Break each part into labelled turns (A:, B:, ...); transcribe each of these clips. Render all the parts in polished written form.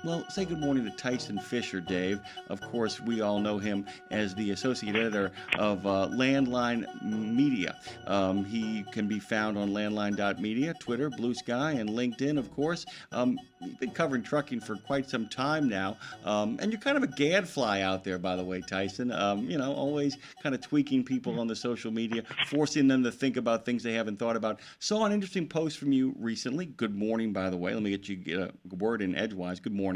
A: Well, say good morning to Tyson Fisher, Dave. Of course, we all know him as the associate editor of LandLine.media. He can be found on LandLine.media, Twitter, Blue Sky, and LinkedIn, of course. You've been covering trucking for quite some time now, and you're kind of a gadfly out there, by the way, Tyson. Always kind of tweaking people on the social media, forcing them to think about things they haven't thought about. Saw an interesting post from you recently. Good morning, by the way. Let me get a word in edgewise. Good morning.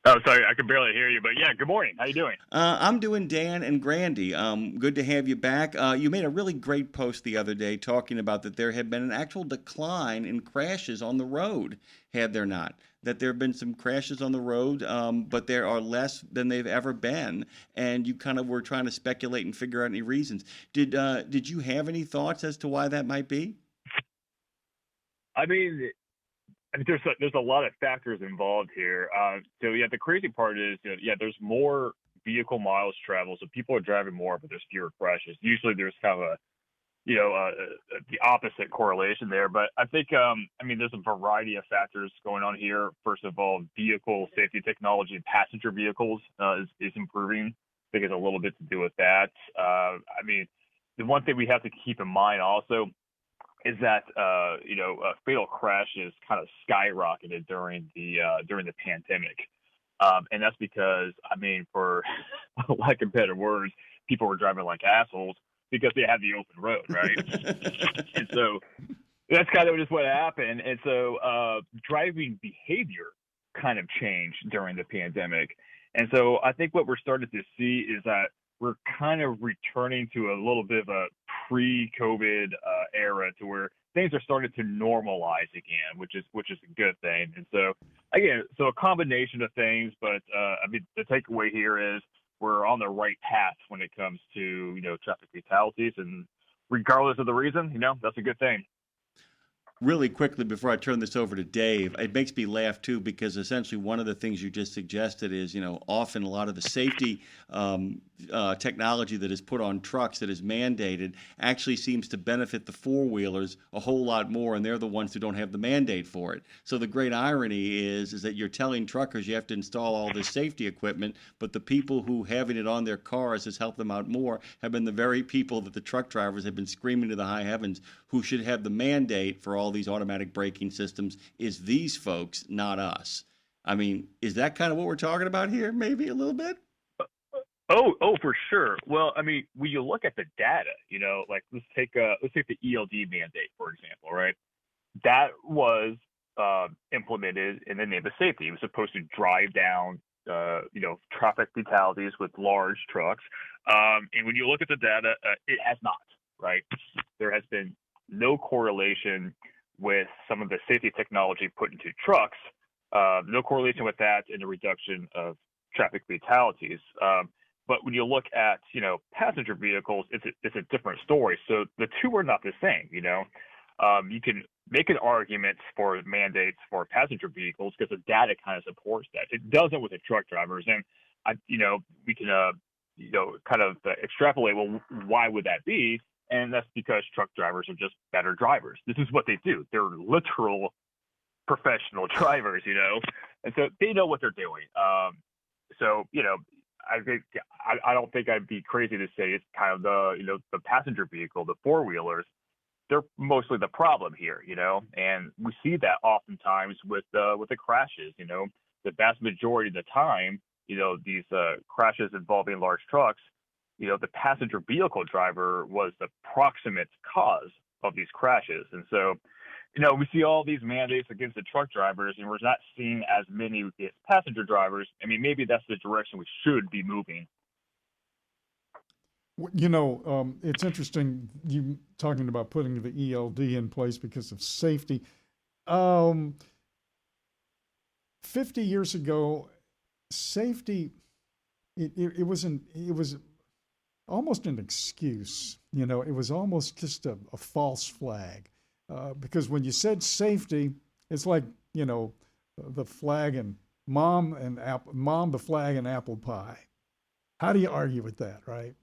B: Oh, sorry, I could barely hear you, but yeah, good morning. How you doing?
A: I'm doing Dan and Grandy. Good to have you back. You made a really great post the other day talking about that there had been an actual decline in crashes on the road, had there not? That there have been some crashes on the road, but there are less than they've ever been. And you kind of were trying to speculate and figure out any reasons. Did you have any thoughts as to why that might be?
B: I mean, there's a lot of factors involved here. So yeah, the crazy part is, there's more vehicle miles traveled, so people are driving more, but there's fewer crashes. Usually, there's kind of the opposite correlation there. But I think, there's a variety of factors going on here. First of all, vehicle safety technology, passenger vehicles is improving. I think it's a little bit to do with that. The one thing we have to keep in mind also is that fatal crashes kind of skyrocketed during the pandemic, and that's because for lack of better words, people were driving like assholes because they had the open road, right? And so that's kind of just what happened. And so driving behavior kind of changed during the pandemic, and so I think what we're starting to see is that we're kind of returning to a little bit of a pre-COVID era to where things are starting to normalize again, which is a good thing. And so again, a combination of things, but the takeaway here is we're on the right path when it comes to traffic fatalities, and regardless of the reason, that's a good thing.
A: Really quickly before I turn this over to Dave, it makes me laugh too because essentially one of the things you just suggested is, often a lot of the safety technology that is put on trucks that is mandated actually seems to benefit the four-wheelers a whole lot more, and they're the ones who don't have the mandate for it. So the great irony is that you're telling truckers you have to install all this safety equipment, but the people who having it on their cars has helped them out more have been the very people that the truck drivers have been screaming to the high heavens who should have the mandate for all these automatic braking systems is these folks, not us. Is that kind of what we're talking about here? Maybe a little bit?
B: Oh, for sure. Well, when you look at the data, like let's take the ELD mandate, for example, right? That was implemented in the name of safety. It was supposed to drive down, traffic fatalities with large trucks. And when you look at the data, it has not, right? There has been no correlation with some of the safety technology put into trucks, no correlation with that in the reduction of traffic fatalities. But when you look at, passenger vehicles, it's a different story. So the two are not the same, You can make an argument for mandates for passenger vehicles because the data kind of supports that. It doesn't with the truck drivers. And, we can, kind of extrapolate, well, why would that be? And that's because truck drivers are just better drivers. This is what they do. They're literal professional drivers, and so they know what they're doing. I don't think I'd be crazy to say it's kind of the passenger vehicle, the four-wheelers. They're mostly the problem here, and we see that oftentimes with the crashes. The vast majority of the time, these crashes involving large trucks. The passenger vehicle driver was the proximate cause of these crashes. And so, we see all these mandates against the truck drivers, and we're not seeing as many passenger drivers. Maybe that's the direction we should be moving.
C: It's interesting you talking about putting the ELD in place because of safety. 50 years ago, safety, it was almost an excuse. It was almost just a false flag. Because when you said safety, it's like, the flag and mom, the flag and apple pie. How do you argue with that, right?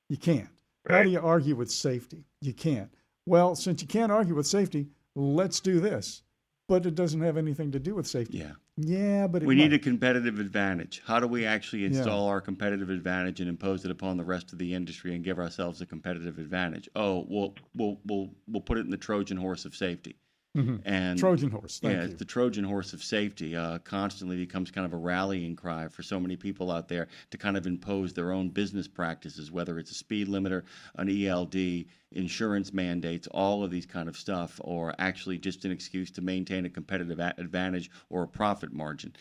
C: You can't. Right. How do you argue with safety? You can't. Well, since you can't argue with safety, let's do this. but it doesn't have anything to do with safety.
A: Yeah.
C: Yeah, but it
A: We need a
C: might.
A: competitive advantage. How do we actually
C: Yeah.
A: install our competitive advantage and impose it upon the rest of the industry and give ourselves a competitive advantage? Oh, we'll put it in the Trojan horse of safety.
C: Mhm.
A: And
C: Trojan horse.
A: yeah,
C: Thank
A: it's
C: you.
A: the Trojan horse of safety. Constantly becomes kind of a rallying cry for so many people out there to kind of impose their own business practices, whether it's a speed limiter, an ELD, insurance mandates, all of these kind of stuff, or actually just an excuse to maintain a competitive advantage or a profit margin.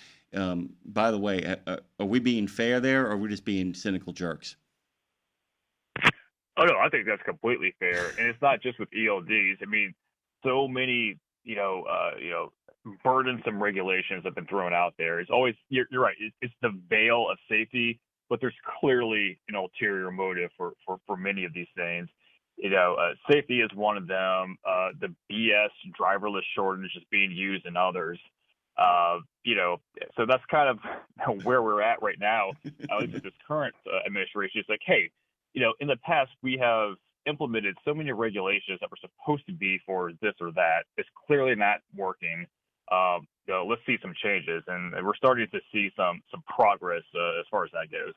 A: By the way, are we being fair there, or are we just being cynical jerks?
B: Oh no, I think that's completely fair, and it's not just with ELDs. I mean, so many burdensome regulations have been thrown out there. It's always you're right. It's the veil of safety, but there's clearly an ulterior motive for many of these things. Safety is one of them. The BS driverless shortage is being used in others. So that's kind of where we're at right now. At least with this current administration, it's like, hey, in the past we have implemented so many regulations that were supposed to be for this or that. It's clearly not working. Let's see some changes, and we're starting to see some progress as far as that goes.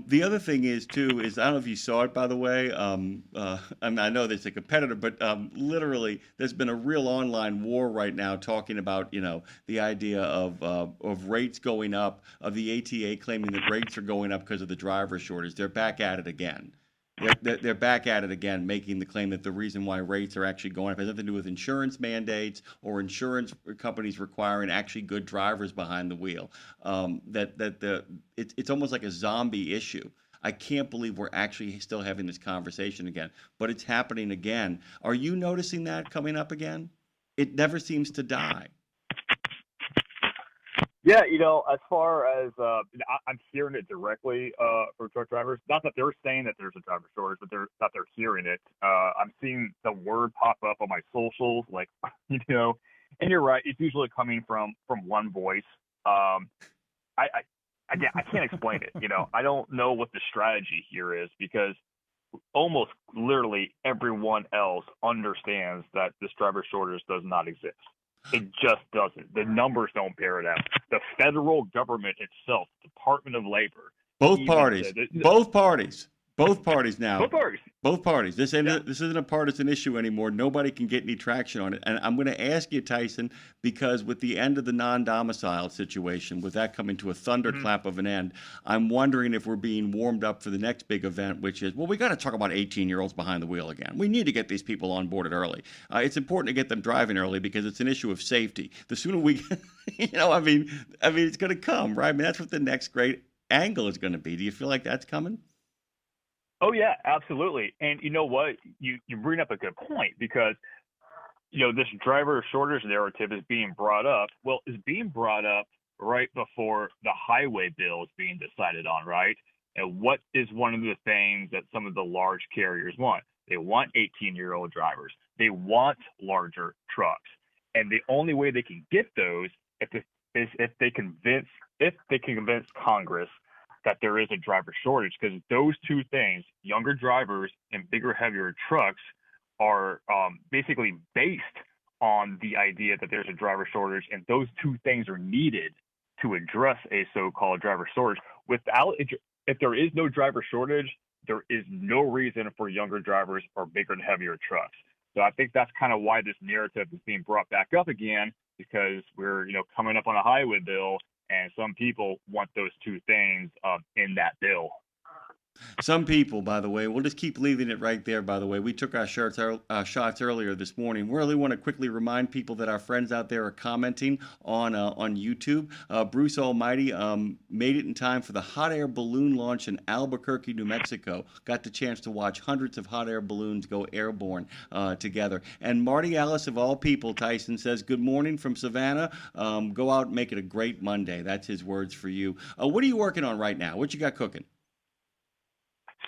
A: The other thing is too is I don't know if you saw it by the way. I mean, I know there's a competitor, but literally there's been a real online war right now talking about the idea of rates going up, of the ATA claiming that rates are going up because of the driver shortage. They're back at it again. They're back at it again, making the claim that the reason why rates are actually going up has nothing to do with insurance mandates or insurance companies requiring actually good drivers behind the wheel. It's almost like a zombie issue. I can't believe we're actually still having this conversation again, but it's happening again. Are you noticing that coming up again? It never seems to die.
B: Yeah, as far as I'm hearing it directly from truck drivers. Not that they're saying that there's a driver shortage, but they're hearing it. I'm seeing the word pop up on my socials, like and you're right. It's usually coming from one voice. I I can't explain it. I don't know what the strategy here is because almost literally everyone else understands that this driver shortage does not exist. It just doesn't. The numbers don't bear it out. The federal government itself, Department of Labor,
A: Both
B: even
A: parties.
B: said
A: Both parties now.
B: both parties.
A: Both parties. This
B: Yeah.
A: isn't a partisan issue anymore. Nobody can get any traction on it. And I'm going to ask you, Tyson, because with the end of the non-domicile situation, with that coming to a thunderclap of an end, I'm wondering if we're being warmed up for the next big event, which is, well, we got to talk about 18-year-olds behind the wheel again. We need to get these people onboarded early. It's important to get them driving early because it's an issue of safety. The sooner we, I mean, it's going to come, right? I mean, that's what the next great angle is going to be. Do you feel like that's coming?
B: Oh yeah, absolutely. And you know what? You bring up a good point because this driver shortage narrative is being brought up. Well, it's being brought up right before the highway bill is being decided on, right? And what is one of the things that some of the large carriers want? They want 18-year-old drivers. They want larger trucks. And the only way they can get those is if they can convince Congress that there is a driver shortage, because those two things, younger drivers and bigger, heavier trucks, are basically based on the idea that there's a driver shortage, and those two things are needed to address a so-called driver shortage. If there is no driver shortage, there is no reason for younger drivers or bigger and heavier trucks. So I think that's kind of why this narrative is being brought back up again, because we're coming up on a highway bill. And some people want those two things in that bill.
A: Some people, by the way, we'll just keep leaving it right there, by the way. We took our shots earlier this morning. We really want to quickly remind people that our friends out there are commenting on YouTube. Bruce Almighty made it in time for the hot air balloon launch in Albuquerque, New Mexico. Got the chance to watch hundreds of hot air balloons go airborne together. And Marty Ellis, of all people, Tyson, says, good morning from Savannah. Go out and make it a great Monday. That's his words for you. What are you working on right now? What you got cooking?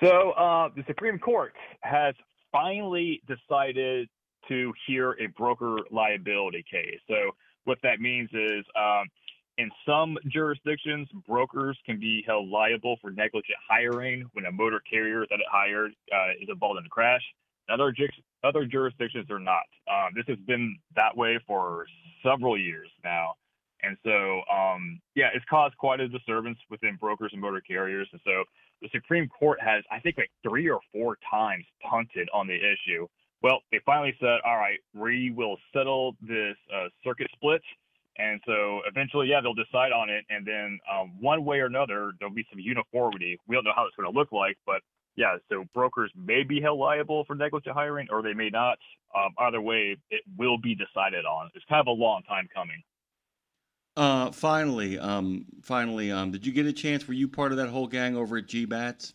B: So the Supreme Court has finally decided to hear a broker liability case. So what that means is in some jurisdictions, brokers can be held liable for negligent hiring when a motor carrier that it hired is involved in a crash. Other jurisdictions are not. This has been that way for several years now. And so, yeah, it's caused quite a disturbance within brokers and motor carriers. And so the Supreme Court has, I think, like 3 or 4 times punted on the issue. Well, they finally said, all right, we will settle this circuit split. And so eventually, yeah, they'll decide on it. And then one way or another, there'll be some uniformity. We don't know how it's going to look like, but yeah, so brokers may be held liable for negligent hiring or they may not. Either way, it will be decided on. It's kind of a long time coming.
A: Finally, did you get a chance? Were you part of that whole gang over at G-Bats?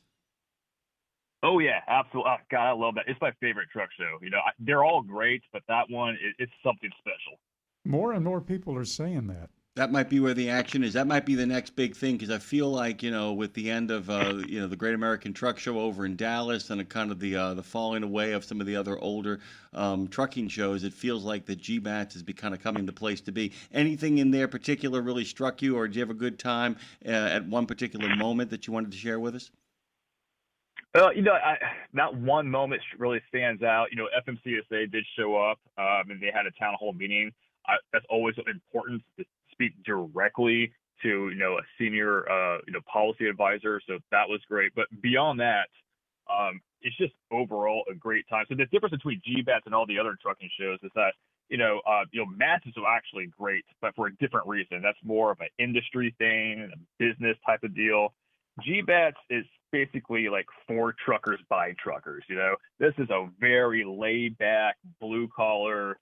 B: Oh yeah, absolutely. Oh, God, I love that. It's my favorite truck show. They're all great, but that one, it's something special.
C: More and more people are saying that.
A: That might be where the action is. That might be the next big thing because I feel like with the end of the Great American Truck Show over in Dallas and a kind of the falling away of some of the other older trucking shows, it feels like the G-Bats is kind of coming the place to be. Anything in there particular really struck you, or did you have a good time at one particular moment that you wanted to share with us?
B: Well, that one moment really stands out. FMCSA did show up, and they had a town hall meeting. That's always important to speak directly to, a senior, policy advisor. So that was great. But beyond that, it's just overall a great time. So the difference between GBATs and all the other trucking shows is that, matches are actually great, but for a different reason. That's more of an industry thing, a business type of deal. GBATs is basically like for truckers by truckers. This is a very laid back, blue collar,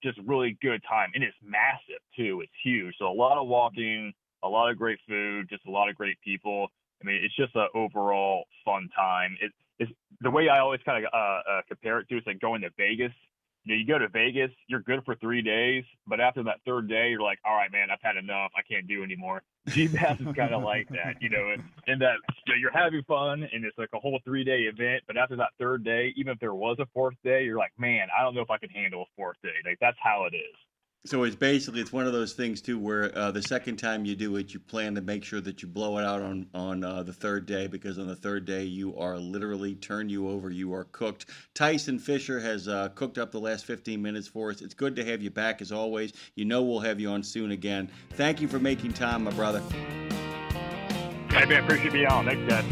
B: just really good time. And it's massive too. It's huge. So a lot of walking, a lot of great food, just a lot of great people. I mean, it's just an overall fun time. It's the way I always kind of compare it to. It's like going to Vegas. You go to Vegas, you're good for 3 days, but after that third day, you're like, all right, man, I've had enough. I can't do anymore. GBAS is kind of like that, in that you're having fun and it's like a whole 3-day event. But after that third day, even if there was a fourth day, you're like, man, I don't know if I can handle a fourth day. Like, that's how it is.
A: So it's one of those things too, where the second time you do it, you plan to make sure that you blow it out on the third day, because on the third day you are literally turn you over, you are cooked. Tyson Fisher has cooked up the last 15 minutes for us. It's good to have you back as always. We'll have you on soon again. Thank you for making time, my brother.
B: Hey man, appreciate being on. Thanks, guys.